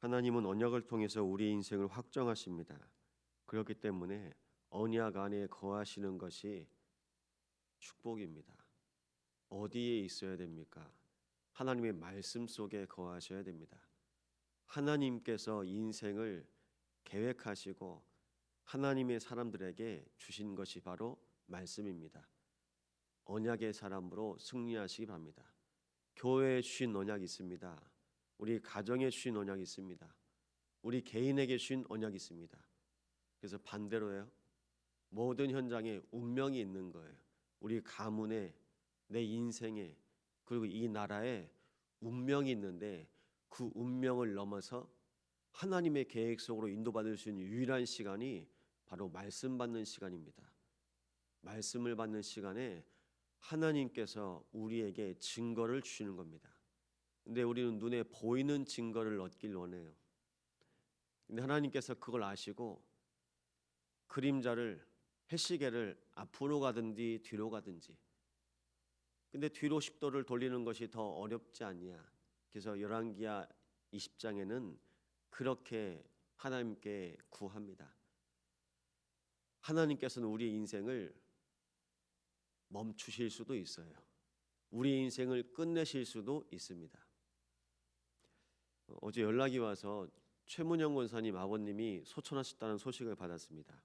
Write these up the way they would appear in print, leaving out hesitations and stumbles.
하나님은 언약을 통해서 우리 인생을 확정하십니다. 그렇기 때문에 언약 안에 거하시는 것이 축복입니다. 어디에 있어야 됩니까? 하나님의 말씀 속에 거하셔야 됩니다. 하나님께서 인생을 계획하시고 하나님의 사람들에게 주신 것이 바로 말씀입니다. 언약의 사람으로 승리하시기 바랍니다. 교회에 주신 언약이 있습니다. 우리 가정에 주신 언약이 있습니다. 우리 개인에게 주신 언약이 있습니다. 그래서 반대로요. 모든 현장에 운명이 있는 거예요. 우리 가문에, 내 인생에, 그리고 이 나라에 운명이 있는데 그 운명을 넘어서 하나님의 계획 속으로 인도받을 수 있는 유일한 시간이 바로 말씀 받는 시간입니다. 말씀을 받는 시간에 하나님께서 우리에게 증거를 주시는 겁니다. 근데 우리는 눈에 보이는 증거를 얻길 원해요. 근데 하나님께서 그걸 아시고 그림자를 해시계를 앞으로 가든지 뒤로 가든지, 근데 뒤로 10도를 돌리는 것이 더 어렵지 않냐. 그래서 열왕기하 20장에는 그렇게 하나님께 구합니다. 하나님께서는 우리의 인생을 멈추실 수도 있어요. 우리 인생을 끝내실 수도 있습니다. 어제 연락이 와서 최문영 권사님 아버님이 소천하셨다는 소식을 받았습니다.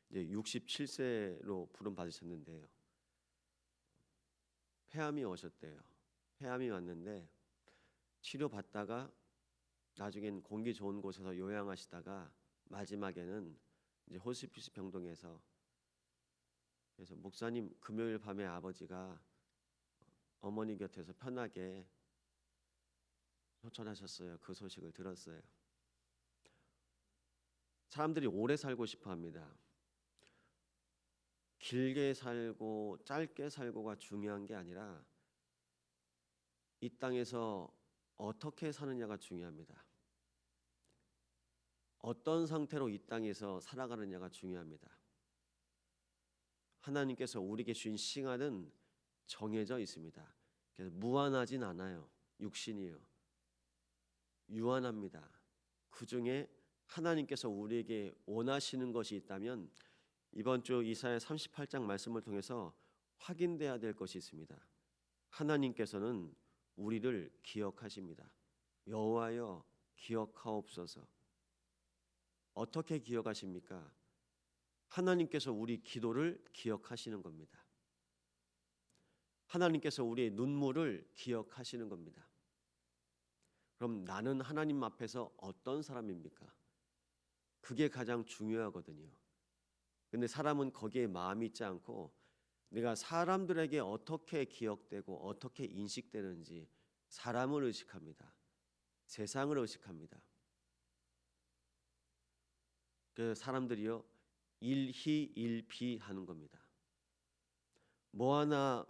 이제 67세로 부름 받으셨는데요. 폐암이 오셨대요. 폐암이 왔는데 치료받다가 나중엔 공기 좋은 곳에서 요양하시다가 마지막에는 이제 호스피스 병동에서, 그래서 목사님 금요일 밤에 아버지가 어머니 곁에서 편하게 소천하셨어요. 그 소식을 들었어요. 사람들이 오래 살고 싶어 합니다. 길게 살고 짧게 살고가 중요한 게 아니라 이 땅에서 어떻게 사느냐가 중요합니다. 어떤 상태로 이 땅에서 살아가느냐가 중요합니다. 하나님께서 우리에게 주신 시간은 정해져 있습니다. 그래서 무한하진 않아요. 육신이요. 유한합니다. 그 중에 하나님께서 우리에게 원하시는 것이 있다면 이번 주 이사야 38장 말씀을 통해서 확인돼야 될 것이 있습니다. 하나님께서는 우리를 기억하십니다. 여호와여 기억하옵소서. 어떻게 기억하십니까? 하나님께서 우리 기도를 기억하시는 겁니다. 하나님께서 우리의 눈물을 기억하시는 겁니다. 그럼 나는 하나님 앞에서 어떤 사람입니까? 그게 가장 중요하거든요. 근데 사람은 거기에 마음이 있지 않고 내가 사람들에게 어떻게 기억되고 어떻게 인식되는지 사람을 의식합니다. 세상을 의식합니다. 그 사람들이요 일희일비하는 겁니다. 뭐 하나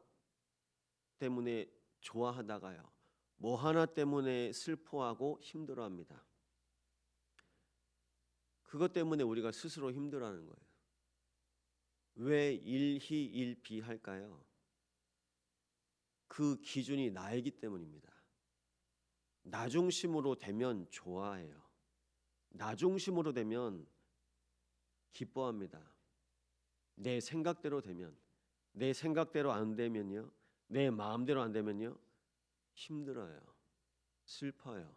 때문에 좋아하다가요 뭐 하나 때문에 슬퍼하고 힘들어합니다. 그것 때문에 우리가 스스로 힘들어하는 거예요. 왜 일희일비할까요? 그 기준이 나이기 때문입니다. 나 중심으로 되면 좋아해요. 나 중심으로 되면 기뻐합니다. 내 생각대로 되면, 내 생각대로 안 되면요, 내 마음대로 안 되면요 힘들어요. 슬퍼요.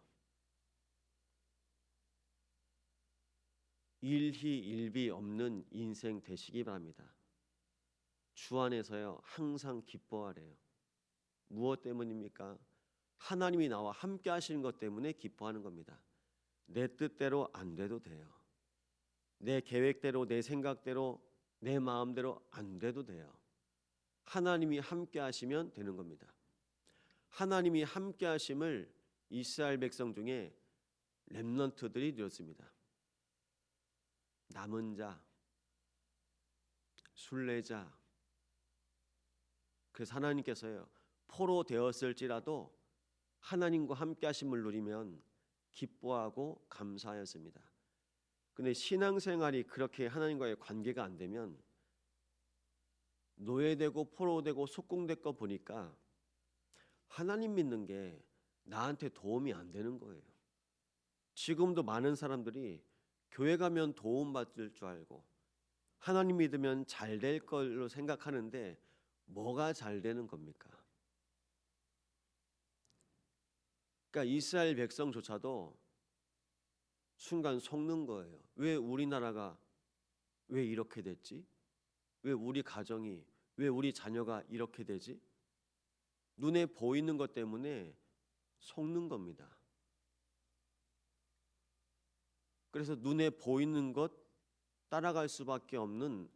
일희일비 없는 인생 되시기 바랍니다. 주 안에서요 항상 기뻐하래요. 무엇 때문입니까? 하나님이 나와 함께 하시는 것 때문에 기뻐하는 겁니다. 내 뜻대로 안 돼도 돼요. 내 계획대로, 내 생각대로, 내 마음대로 안 돼도 돼요. 하나님이 함께 하시면 되는 겁니다. 하나님이 함께 하심을 이스라엘 백성 중에 렘넌트들이 누렸습니다. 남은 자, 순례자. 그래서 하나님께서요 포로 되었을지라도 하나님과 함께 하심을 누리면 기뻐하고 감사하였습니다. 근데 신앙생활이 그렇게 하나님과의 관계가 안 되면 노예되고 포로되고 속궁될 거 보니까 하나님 믿는 게 나한테 도움이 안 되는 거예요. 지금도 많은 사람들이 교회 가면 도움받을 줄 알고 하나님 믿으면 잘 될 걸로 생각하는데 뭐가 잘 되는 겁니까? 그러니까 이스라엘 백성조차도 순간 속는 거예요. 왜 우리나라가 왜 이렇게 됐지? 왜 우리 가정이, 왜 우리 자녀가 이렇게 되지? 눈에 보이는 것 때문에 속는 겁니다. 그래서 눈에 보이는 것 따라갈 수밖에 없는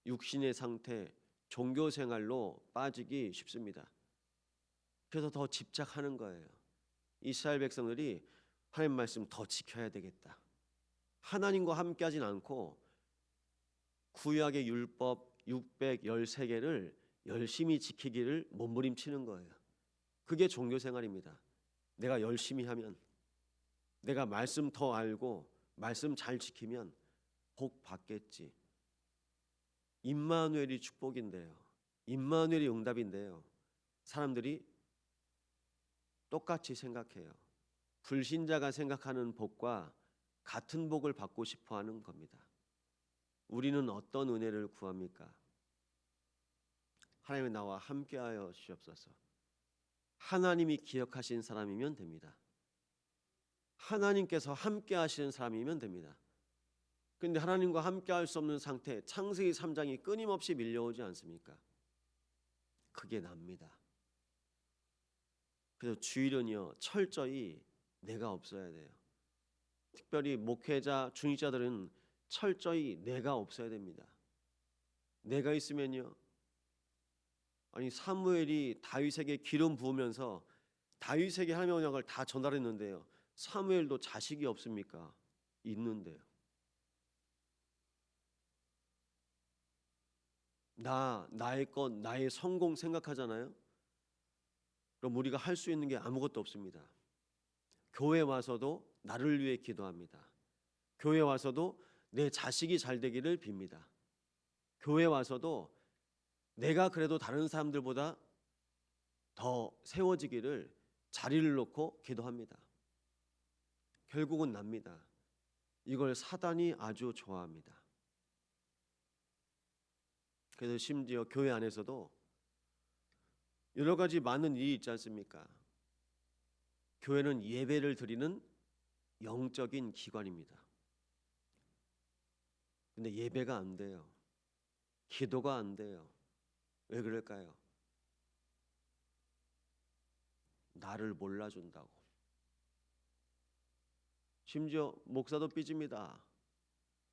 육신의 상태, 종교 생활로 빠지기 쉽습니다. 그래서 더 집착하는 거예요. 이스라엘 백성들이 하나님 말씀 더 지켜야 되겠다. 하나님과 함께하진 않고 구약의 율법 613개를 열심히 지키기를 몸부림치는 거예요. 그게 종교 생활입니다. 내가 열심히 하면, 내가 말씀 더 알고 말씀 잘 지키면 복 받겠지. 임마누엘이 축복인데요. 임마누엘이 응답인데요. 사람들이 똑같이 생각해요. 불신자가 생각하는 복과 같은 복을 받고 싶어 하는 겁니다. 우리는 어떤 은혜를 구합니까? 하나님이 나와 함께하여 주옵소서. 하나님이 기억하신 사람이면 됩니다. 하나님께서 함께하시는 사람이면 됩니다. 그런데 하나님과 함께할 수 없는 상태, 창세기 3장이 끊임없이 밀려오지 않습니까? 그게 납니다. 그래서 주일은요 철저히 내가 없어야 돼요. 특별히 목회자, 중직자들은 철저히 내가 없어야 됩니다. 내가 있으면요, 아니 사무엘이 다윗에게 기름 부으면서 다윗에게 하나님의 언약을 다 전달했는데요, 사무엘도 자식이 없습니까? 있는데요. 나의 것, 나의 성공 생각하잖아요. 그럼 우리가 할 수 있는 게 아무것도 없습니다. 교회 와서도 나를 위해 기도합니다. 교회 와서도 내 자식이 잘 되기를 빕니다. 교회 와서도 내가 그래도 다른 사람들보다 더 세워지기를 자리를 놓고 기도합니다. 결국은 납니다. 이걸 사단이 아주 좋아합니다. 그래서 심지어 교회 안에서도 여러 가지 많은 일이 있지 않습니까? 교회는 예배를 드리는 영적인 기관입니다. 근데 예배가 안 돼요. 기도가 안 돼요. 왜 그럴까요? 나를 몰라준다고. 심지어 목사도 삐집니다.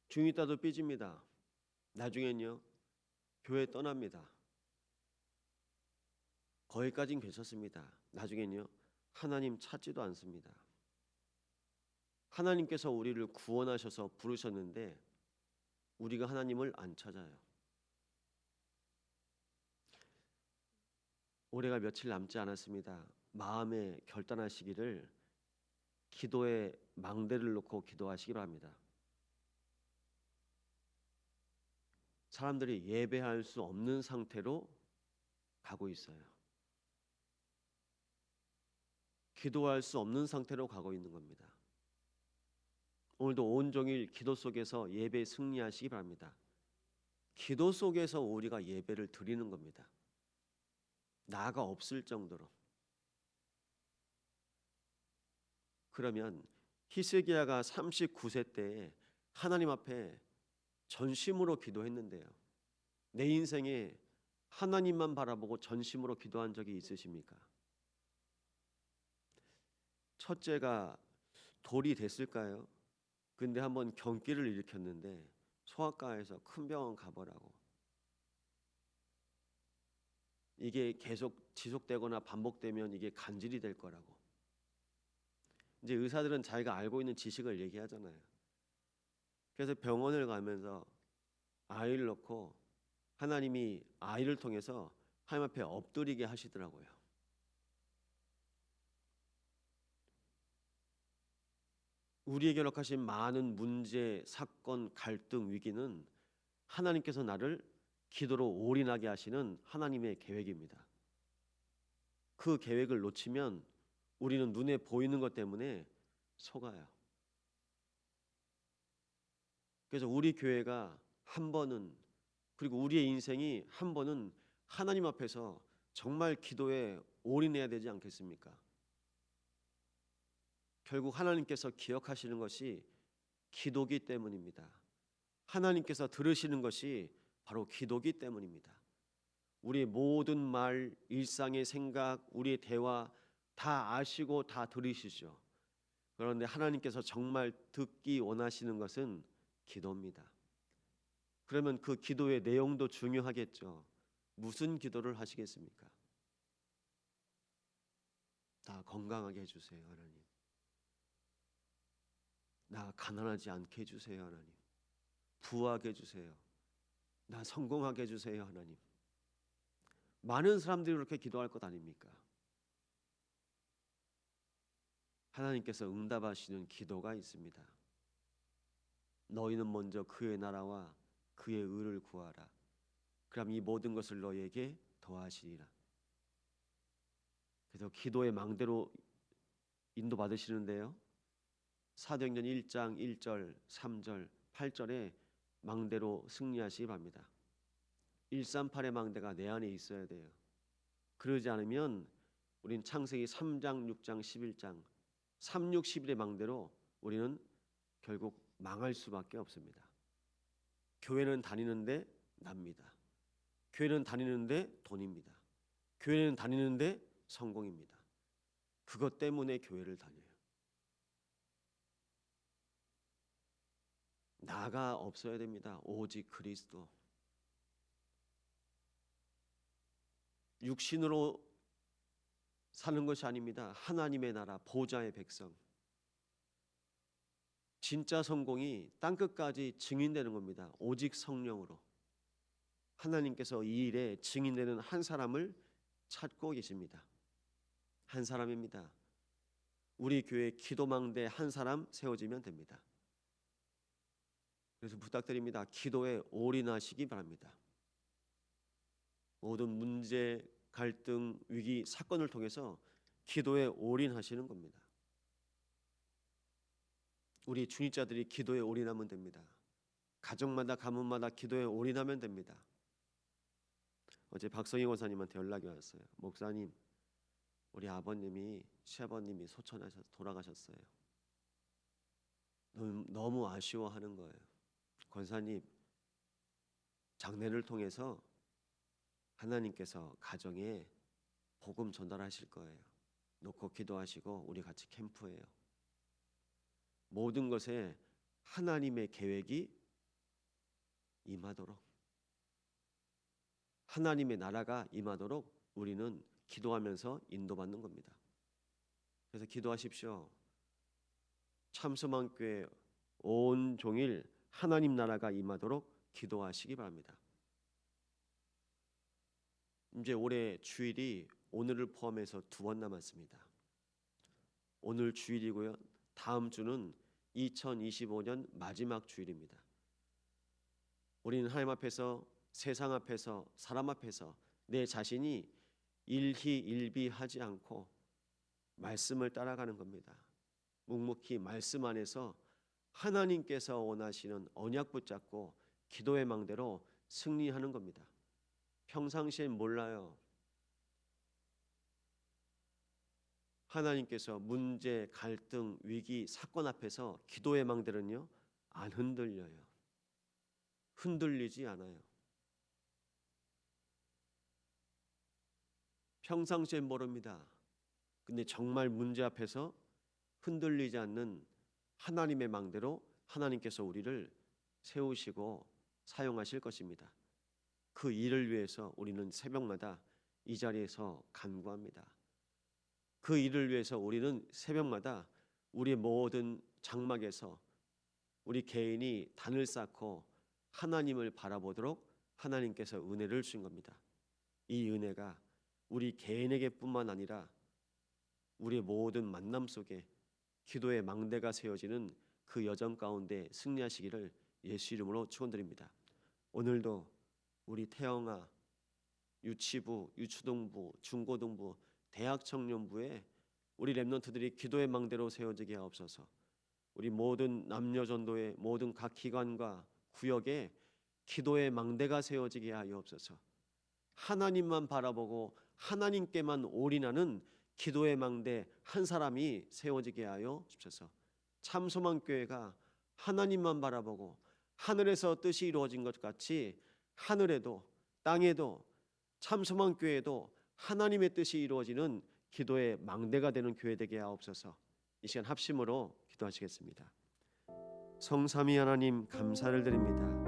중위따도 삐집니다. 나중엔요 교회 떠납니다. 거기까진 괜찮습니다. 나중엔요 하나님 찾지도 않습니다. 하나님께서 우리를 구원하셔서 부르셨는데 우리가 하나님을 안 찾아요. 올해가 며칠 남지 않았습니다. 마음에 결단하시기를 기도에 망대를 놓고 기도하시기 바랍니다. 사람들이 예배할 수 없는 상태로 가고 있어요. 기도할 수 없는 상태로 가고 있는 겁니다. 오늘도 온종일 기도 속에서 예배 승리하시기 바랍니다. 기도 속에서 우리가 예배를 드리는 겁니다. 나가 없을 정도로. 그러면 히스기야가 39세 때에 하나님 앞에 전심으로 기도했는데요, 내 인생에 하나님만 바라보고 전심으로 기도한 적이 있으십니까? 첫째가 돌이 됐을까요? 근데 한번 경기를 일으켰는데 소아과에서 큰 병원 가보라고. 이게 계속 지속되거나 반복되면 이게 간질이 될 거라고. 이제 의사들은 자기가 알고 있는 지식을 얘기하잖아요. 그래서 병원을 가면서 아이를 놓고 하나님이 아이를 통해서 하나님 앞에 엎드리게 하시더라고요. 우리에게 허락하신 많은 문제, 사건, 갈등, 위기는 하나님께서 나를 기도로 올인하게 하시는 하나님의 계획입니다. 그 계획을 놓치면 우리는 눈에 보이는 것 때문에 속아요. 그래서 우리 교회가 한 번은, 그리고 우리의 인생이 한 번은 하나님 앞에서 정말 기도에 올인해야 되지 않겠습니까? 결국 하나님께서 기억하시는 것이 기도기 때문입니다. 하나님께서 들으시는 것이 바로 기도기 때문입니다. 우리의 모든 말, 일상의 생각, 우리의 대화 다 아시고 다 들으시죠. 그런데 하나님께서 정말 듣기 원하시는 것은 기도입니다. 그러면 그 기도의 내용도 중요하겠죠. 무슨 기도를 하시겠습니까? 나 건강하게 해주세요, 하나님. 나 가난하지 않게 해주세요, 하나님. 부하게 해주세요. 나 성공하게 해주세요, 하나님. 많은 사람들이 그렇게 기도할 것 아닙니까? 하나님께서 응답하시는 기도가 있습니다. 너희는 먼저 그의 나라와 그의 의를 구하라. 그럼 이 모든 것을 너희에게 더하시리라. 그래서 기도의 망대로 인도받으시는데요. 사도행전 1장 1절, 3절, 8절에 망대로 승리하시기 바랍니다. 138의 망대가 내 안에 있어야 돼요. 그러지 않으면 우린 창세기 3장, 6장, 11장 3, 6, 11의 망대로 우리는 결국 망할 수밖에 없습니다. 교회는 다니는데 납니다. 교회는 다니는데 돈입니다. 교회는 다니는데 성공입니다. 그것 때문에 교회를 다녀요. 나가 없어야 됩니다. 오직 그리스도. 육신으로 사는 것이 아닙니다. 하나님의 나라, 보좌의 백성. 진짜 성공이 땅끝까지 증인되는 겁니다. 오직 성령으로. 하나님께서 이 일에 증인되는 한 사람을 찾고 계십니다. 한 사람입니다. 우리 교회 기도망대 한 사람 세워지면 됩니다. 그래서 부탁드립니다. 기도에 올인하시기 바랍니다. 모든 문제, 갈등, 위기, 사건을 통해서 기도에 올인하시는 겁니다. 우리 중직자들이 기도에 올인하면 됩니다. 가정마다 가문마다 기도에 올인하면 됩니다. 어제 박성희 권사님한테 연락이 왔어요. 목사님, 우리 아버님이 시아버님이 소천하셔서 돌아가셨어요. 너무 아쉬워하는 거예요. 권사님, 장례를 통해서 하나님께서 가정에 복음 전달하실 거예요. 놓고 기도하시고 우리 같이 캠프해요. 모든 것에 하나님의 계획이 임하도록, 하나님의 나라가 임하도록 우리는 기도하면서 인도받는 겁니다. 그래서 기도하십시오. 참소망교회 온종일 하나님 나라가 임하도록 기도하시기 바랍니다. 이제 올해 주일이 오늘을 포함해서 2번 남았습니다. 오늘 주일이고요. 다음 주는 2025년 마지막 주일입니다. 우리는 하나님 앞에서, 세상 앞에서, 사람 앞에서 내 자신이 일희일비하지 않고 말씀을 따라가는 겁니다. 묵묵히 말씀 안에서 하나님께서 원하시는 언약 붙잡고 기도의 망대로 승리하는 겁니다. 평상시엔 몰라요. 하나님께서 문제, 갈등, 위기, 사건 앞에서 기도의 망대는요 안 흔들려요. 흔들리지 않아요. 평상시엔 모릅니다. 근데 정말 문제 앞에서 흔들리지 않는 하나님의 망대로 하나님께서 우리를 세우시고 사용하실 것입니다. 그 일을 위해서 우리는 새벽마다 이 자리에서 간구합니다. 그 일을 위해서 우리는 새벽마다 우리의 모든 장막에서 우리 개인이 단을 쌓고 하나님을 바라보도록 하나님께서 은혜를 주신 겁니다. 이 은혜가 우리 개인에게뿐만 아니라 우리의 모든 만남 속에 기도의 망대가 세워지는 그 여정 가운데 승리하시기를 예수 이름으로 축원드립니다. 오늘도 우리 태영아, 유치부, 유초등부, 중고등부, 대학 청년부에 우리 렘넌트들이 기도의 망대로 세워지게 하옵소서. 우리 모든 남녀전도의 모든 각 기관과 구역에 기도의 망대가 세워지게 하여옵소서. 하나님만 바라보고 하나님께만 올인하는 기도의 망대 한 사람이 세워지게 하여 주옵소서. 참소망교회가 하나님만 바라보고 하늘에서 뜻이 이루어진 것 같이 하늘에도 땅에도 참소망교회도 하나님의 뜻이 이루어지는 기도의 망대가 되는 교회 되게 하옵소서. 이 시간 합심으로 기도하시겠습니다. 성삼위 하나님 감사를 드립니다.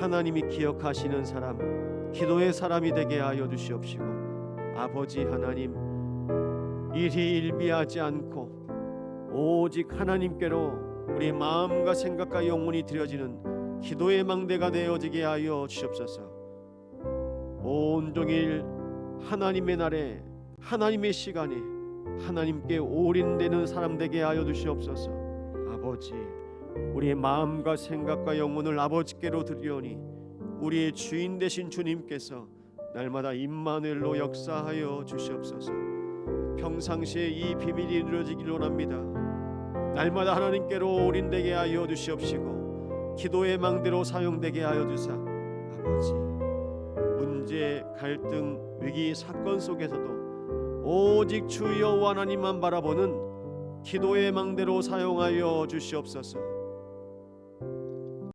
하나님이 기억하시는 사람, 기도의 사람이 되게 하여 주시옵시고, 아버지 하나님, 일희일비하지 않고 오직 하나님께로 우리 마음과 생각과 영혼이 드려지는 기도의 망대가 되어지게 하여 주시옵소서. 온종일 하나님의 날에 하나님의 시간에 하나님께 올인되는 사람 되게 하여 주시옵소서. 아버지, 우리의 마음과 생각과 영혼을 아버지께로 드리오니 우리의 주인 되신 주님께서 날마다 임마누엘로 역사하여 주시옵소서. 평상시에 이 비밀이 이루어지길 원합니다. 날마다 하나님께로 올인되게 하여 주시옵시고 기도의 망대로 사용되게 하여 주사, 아버지, 문제, 갈등, 위기, 사건 속에서도 오직 주 여호와 하나님만 바라보는 기도의 망대로 사용하여 주시옵소서.